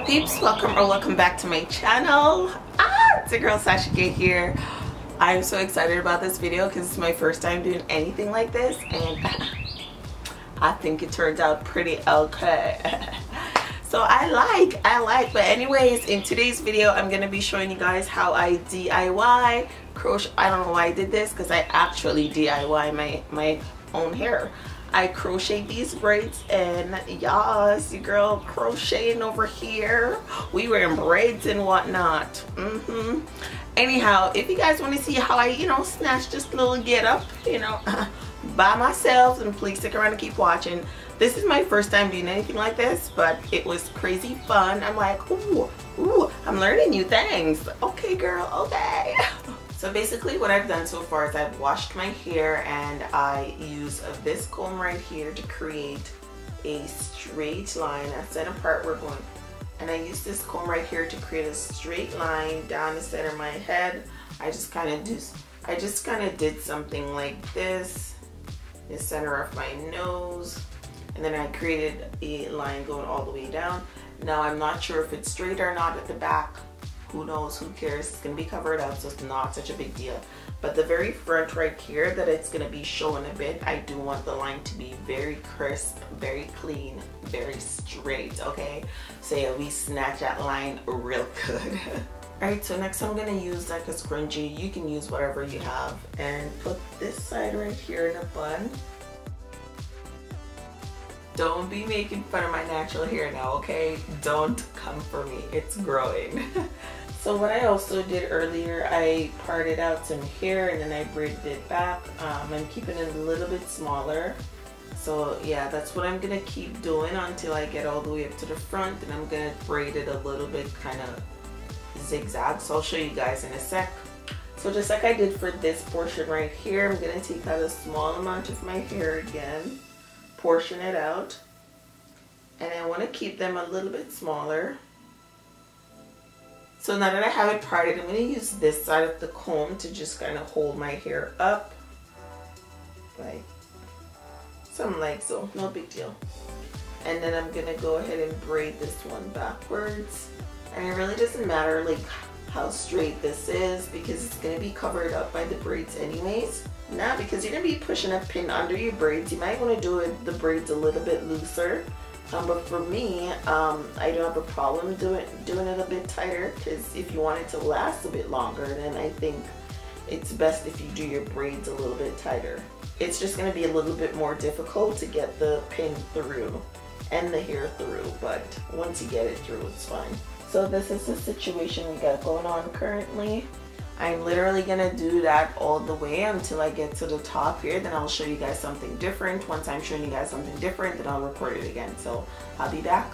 peeps, welcome back to my channel. It's your girl Sasha K here. I'm so excited about this video because it's my first time doing anything like this, and I think it turned out pretty okay. So I like, but anyways, in today's video I'm gonna be showing you guys how I DIY crochet. I don't know why I did this, because I actually DIY my own hair. I crochet these braids, and yes, your girl crocheting over here. We were in braids and whatnot. Anyhow, if you guys want to see how I, snatch this little get up, by myself, and please stick around and keep watching. This is my first time doing anything like this, but it was crazy fun. I'm like, ooh, I'm learning new things. Okay, girl, okay. So basically what I've done so far is I've washed my hair, and I use this comb right here to create a straight line. A center part we're going, and I use this comb right here to create a straight line down the center of my head. I just kind of did something like this, the center of my nose, and then I created a line going all the way down. Now I'm not sure if it's straight or not at the back. Who knows, who cares? It's gonna be covered up, so it's not such a big deal. But the very front right here that it's gonna be showing a bit, I do want the line to be very crisp, very clean, very straight, okay? So yeah, we snatch that line real good. Alright, so next I'm gonna use like a scrunchie. You can use whatever you have, and put this side right here in a bun. Don't be making fun of my natural hair now, okay? Don't come for me, it's growing. So what I also did earlier, I parted out some hair and then I braided it back. I'm keeping it a little bit smaller. So yeah, that's what I'm gonna keep doing until I get all the way up to the front, and I'm gonna braid it a little bit kind of zigzag. So I'll show you guys in a sec. So just like I did for this portion right here, I'm gonna take out a small amount of my hair again, portion it out, and I want to keep them a little bit smaller. So now that I have it parted, I'm going to use this side of the comb to just kind of hold my hair up, like something like so, no big deal. And then I'm going to go ahead and braid this one backwards, and it really doesn't matter like how straight this is, because it's going to be covered up by the braids anyways. Now, because you're going to be pushing a pin under your braids, you might want to do the braids a little bit looser. But for me, I don't have a problem doing it a bit tighter, because if you want it to last a bit longer, then I think it's best if you do your braids a little bit tighter. It's just going to be a little bit more difficult to get the pin through and the hair through, but once you get it through, it's fine. So this is the situation we got going on currently. I'm literally gonna do that all the way until I get to the top here. Then I'll show you guys something different. Once I'm showing you guys something different, then I'll record it again. So I'll be back.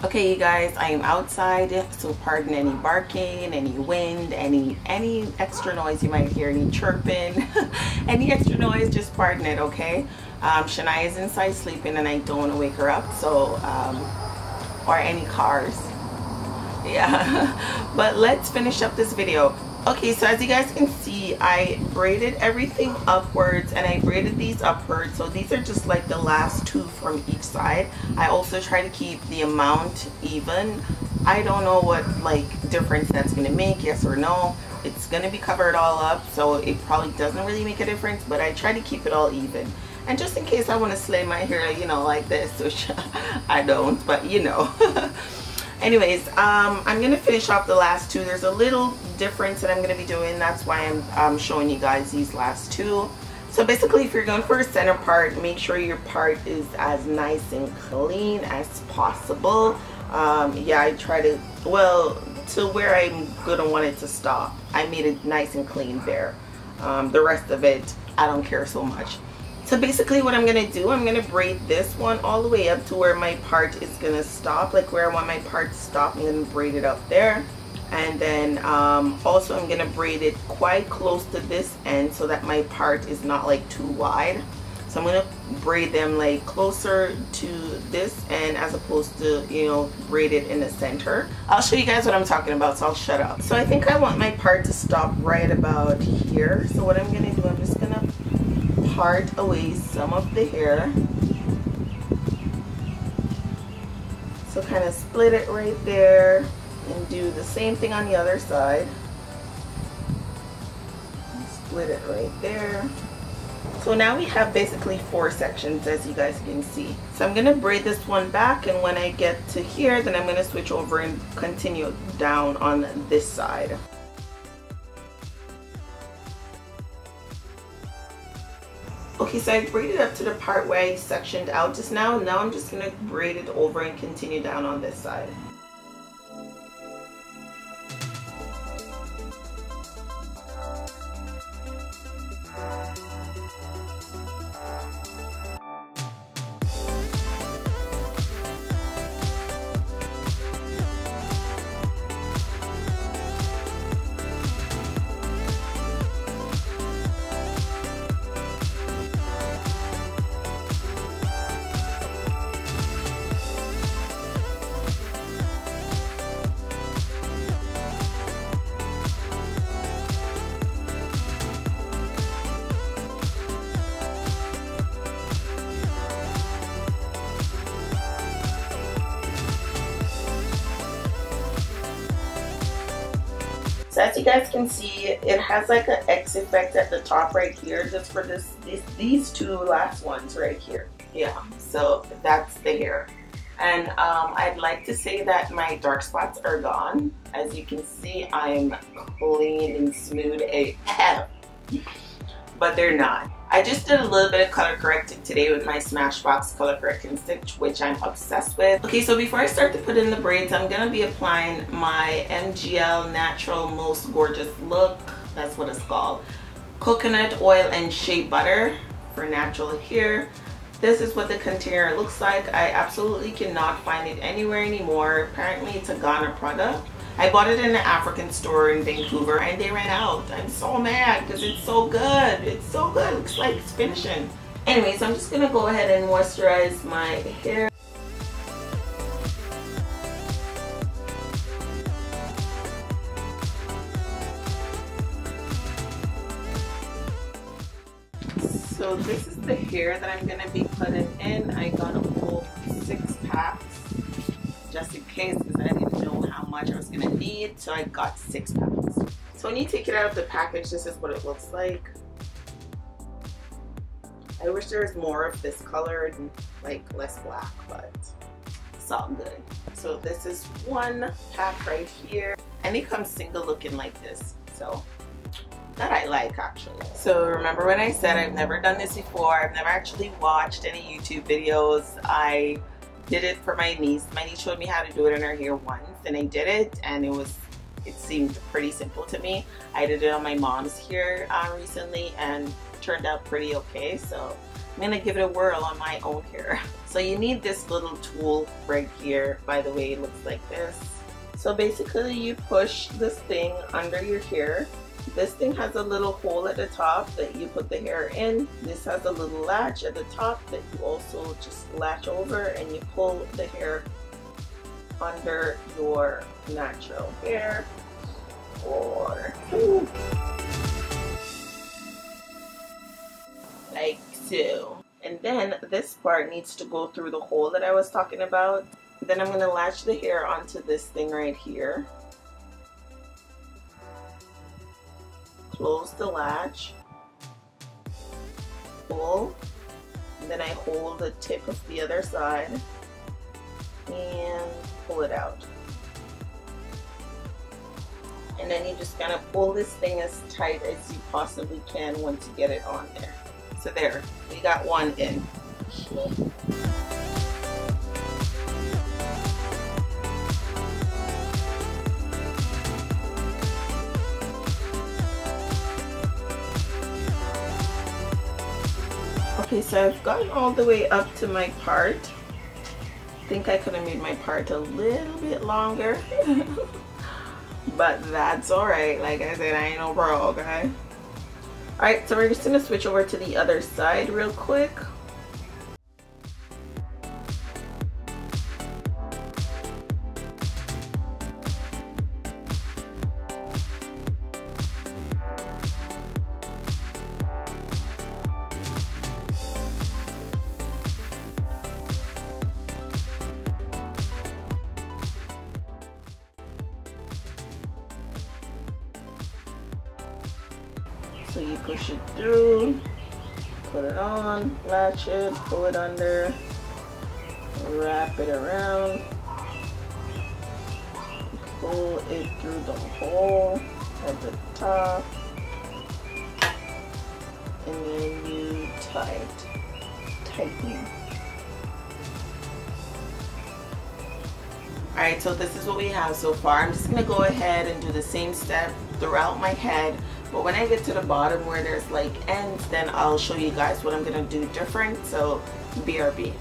Okay, you guys, I am outside, so pardon any barking, any wind, any extra noise you might hear, any chirping, any extra noise, just pardon it, okay? Shania is inside sleeping, and I don't want to wake her up, so or any cars. Yeah. But let's finish up this video. Okay, so as you guys can see, I braided everything upwards, and I braided these upwards. So these are just like the last two from each side. I also try to keep the amount even. I don't know what like difference that's gonna make, yes or no. It's gonna be covered all up, so it probably doesn't really make a difference, but I try to keep it all even. And just in case I want to slay my hair, like this, which I don't, but Anyways, I'm going to finish off the last two. There's a little difference that I'm going to be doing. That's why I'm showing you guys these last two. So basically, if you're going for a center part, make sure your part is as nice and clean as possible. Yeah, I try to, to where I'm going to want it to stop. I made it nice and clean there. The rest of it, I don't care so much. So basically what I'm going to do, I'm going to braid this one all the way up to where my part is going to stop, like where I want my part to stop. I'm going to braid it up there, and then also I'm going to braid it quite close to this end so that my part is not like too wide. So I'm going to braid them like closer to this end as opposed to, braid it in the center. I'll show you guys what I'm talking about, so I'll shut up. So I think I want my part to stop right about here. So what I'm going to do, I'm just going to part away some of the hair So kind of split it right there and do the same thing on the other side. Split it right there. So now we have basically 4 sections, as you guys can see. So I'm going to braid this one back, and when I get to here, then I'm going to switch over and continue down on this side. Okay, so I braided up to the part where I sectioned out just now. Now I'm just going to braid it over and continue down on this side. So as you guys can see, it has like an X effect at the top right here, just for these 2 last ones right here. Yeah, so that's the hair. And I'd like to say that my dark spots are gone. As you can see, I'm clean and smooth AF, but they're not. I just did a little bit of color correcting today with my Smashbox color correcting stitch, which I'm obsessed with. Okay, so before I start to put in the braids, I'm gonna be applying my MGL Natural Most Gorgeous Look, that's what it's called, coconut oil and shea butter for natural hair. This is what the container looks like. I absolutely cannot find it anywhere anymore. Apparently it's a Ghana product. I bought it in an African store in Vancouver and they ran out. I'm so mad because it's so good. It's so good. It looks like it's finishing. Anyways, I'm just going to go ahead and moisturize my hair. So this is the hair that I'm going to be putting in. I got a full 6 packs just in case, because I didn't know how much I was going to need, so I got 6 packs. So when you take it out of the package, this is what it looks like. I wish there was more of this color and like less black, but it's all good. So this is 1 pack right here, and it comes single looking like this, so that I like actually. So remember when I said I've never done this before, I've never actually watched any YouTube videos. I did it for my niece. My niece showed me how to do it in her hair once, and I did it, and it seemed pretty simple to me. I did it on my mom's hair recently and turned out pretty okay, so I'm gonna give it a whirl on my own hair. So you need this little tool right here. By the way, it looks like this. So basically you push this thing under your hair. This thing has a little hole at the top that you put the hair in. This has a little latch at the top that you also just latch over, and you pull the hair under your natural hair. Or like so. And then this part needs to go through the hole that I was talking about. Then I'm going to latch the hair onto this thing right here. Close the latch, pull, and then I hold the tip of the other side and pull it out. And then you just kind of pull this thing as tight as you possibly can once you get it on there. So there, we got 1 in. Okay, so I've gotten all the way up to my part. I think I could have made my part a little bit longer. But that's alright. Like I said, I ain't no pro, okay? Alright, so we're just going to switch over to the other side real quick. So you push it through, put it on, latch it, pull it under, wrap it around, pull it through the hole at the top, and then you tighten. Alright, so this is what we have so far. I'm just going to go ahead and do the same step throughout my head, but when I get to the bottom where there's like ends, then I'll show you guys what I'm going to do different, so BRB.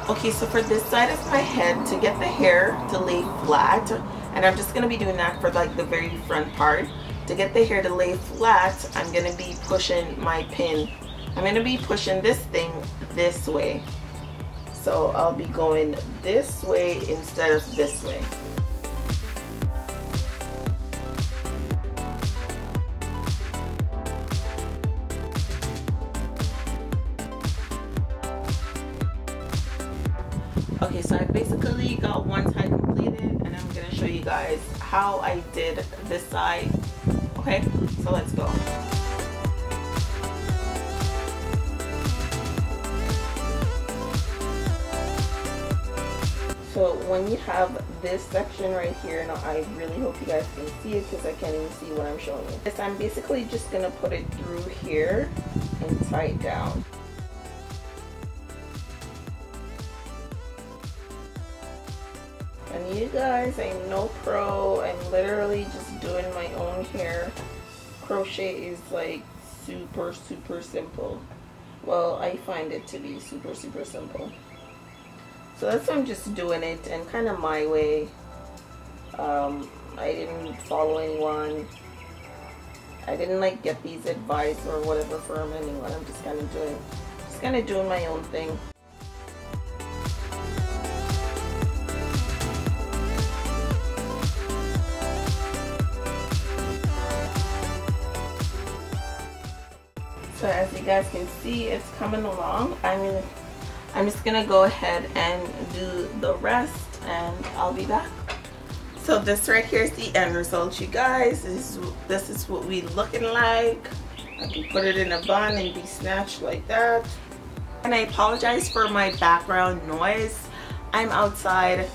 Okay, so for this side of my head, to get the hair to lay flat, and I'm just going to be doing that for like the very front part. To get the hair to lay flat, I'm going to be pushing my pin. I'm going to be pushing this thing this way. So I'll be going this way instead of this way. Okay, so I basically got one side completed, and I'm going to show you guys how I did this side. Okay, so let's go. So when you have this section right here, now I really hope you guys can see it because I can't even see what I'm showing you. Yes, I'm basically just going to put it through here and tie it down. And you guys, I'm no pro. I'm literally just doing my own hair. Crochet is like super simple. Well, I find it to be super simple. So that's why I'm just doing it and kind of my way. I didn't follow anyone. I didn't like get these advice or whatever from anyone. I'm just kind of doing my own thing. So as you guys can see, it's coming along. I'm just gonna go ahead and do the rest, and I'll be back. So this right here is the end result, you guys. This is what we looking like. I can put it in a bun and be snatched like that. And I apologize for my background noise. I'm outside.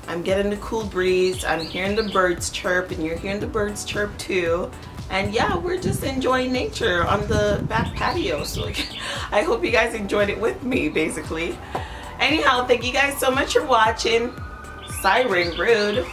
I'm getting the cool breeze. I'm hearing the birds chirp, and you're hearing the birds chirp too. And yeah, we're just enjoying nature on the back patio. So I hope you guys enjoyed it with me, basically. Anyhow, thank you guys so much for watching. Siren rude.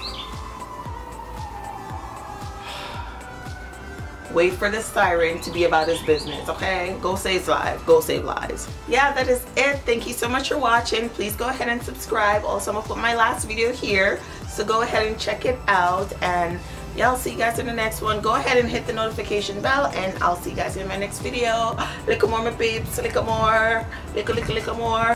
Wait for the siren to be about his business, okay? Go save lives. Go save lives. Yeah, that is it. Thank you so much for watching. Please go ahead and subscribe. Also, I'm gonna put my last video here, so go ahead and check it out. And yeah, I'll see you guys in the next one. Go ahead and hit the notification bell, and I'll see you guys in my next video. Little more, my babes. Little more. Little more.